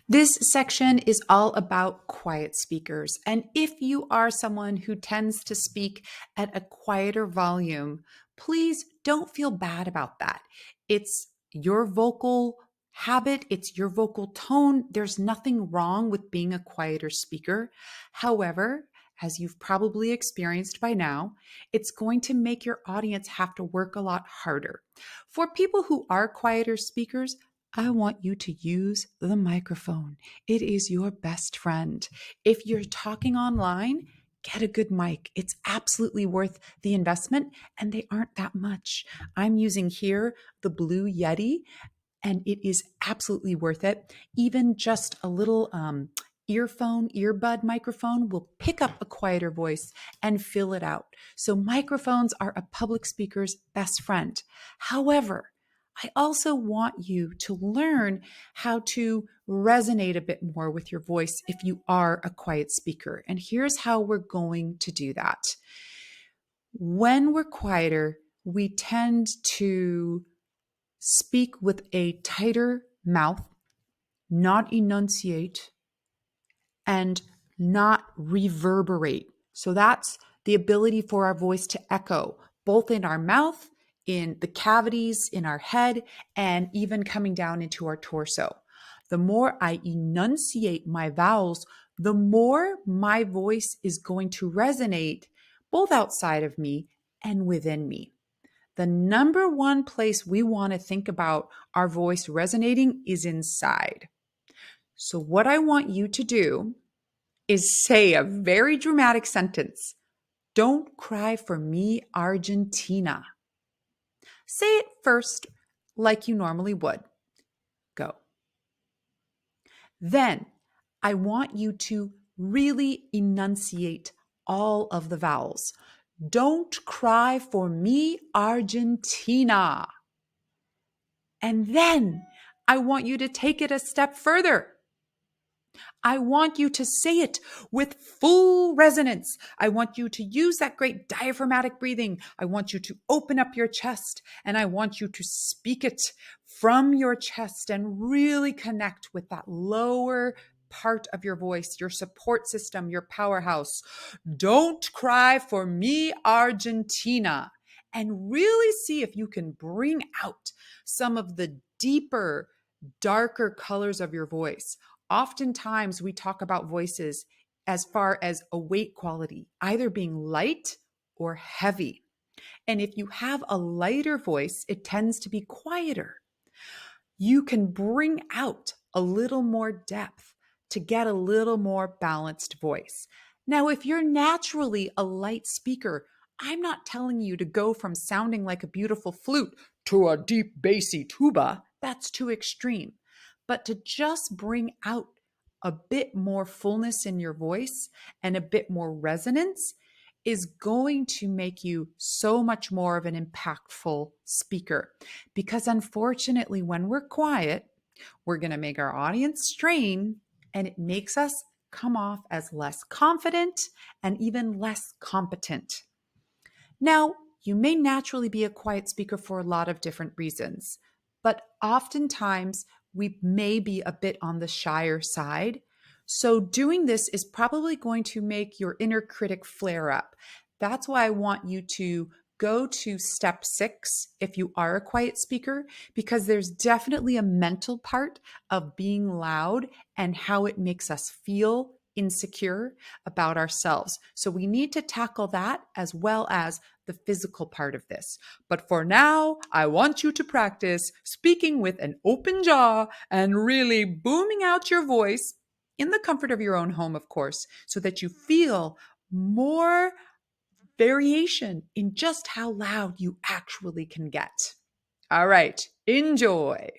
This section is all about quiet speakers. And if you are someone who tends to speak at a quieter volume, please don't feel bad about that. It's your vocal habit, it's your vocal tone. There's nothing wrong with being a quieter speaker. However, as you've probably experienced by now, it's going to make your audience have to work a lot harder. For people who are quieter speakers, I want you to use the microphone. It is your best friend. If you're talking online, get a good mic. It's absolutely worth the investment, and they aren't that much. I'm using here the Blue Yeti, and it is absolutely worth it. Even just a little earbud microphone will pick up a quieter voice and fill it out. So microphones are a public speaker's best friend. However, I also want you to learn how to resonate a bit more with your voice if you are a quiet speaker. And here's how we're going to do that. When we're quieter, we tend to speak with a tighter mouth, not enunciate, and not reverberate. So that's the ability for our voice to echo, both in our mouth, in the cavities in our head, and even coming down into our torso. The more I enunciate my vowels, the more my voice is going to resonate both outside of me and within me. The number one place we want to think about our voice resonating is inside. So, what I want you to do is say a very dramatic sentence. Don't cry for me, Argentina. Say it first like you normally would. Go. Then I want you to really enunciate all of the vowels. Don't cry for me, Argentina. And then I want you to take it a step further. I want you to say it with full resonance. I want you to use that great diaphragmatic breathing. I want you to open up your chest and I want you to speak it from your chest and really connect with that lower part of your voice, your support system, your powerhouse. Don't cry for me, Argentina. And really see if you can bring out some of the deeper, darker colors of your voice. Oftentimes, we talk about voices as far as a weight quality, either being light or heavy. And if you have a lighter voice, it tends to be quieter. You can bring out a little more depth to get a little more balanced voice. Now, if you're naturally a light speaker, I'm not telling you to go from sounding like a beautiful flute to a deep bassy tuba. That's too extreme. But to just bring out a bit more fullness in your voice and a bit more resonance is going to make you so much more of an impactful speaker. Because unfortunately, when we're quiet, we're going to make our audience strain, and it makes us come off as less confident and even less competent. Now, you may naturally be a quiet speaker for a lot of different reasons, but oftentimes we may be a bit on the shyer side. So, doing this is probably going to make your inner critic flare up. That's why I want you to go to step 6 if you are a quiet speaker, because there's definitely a mental part of being loud and how it makes us feel insecure about ourselves. So, we need to tackle that as well as the physical part of this. But for now, I want you to practice speaking with an open jaw and really booming out your voice in the comfort of your own home, of course, so that you feel more variation in just how loud you actually can get. All right, enjoy.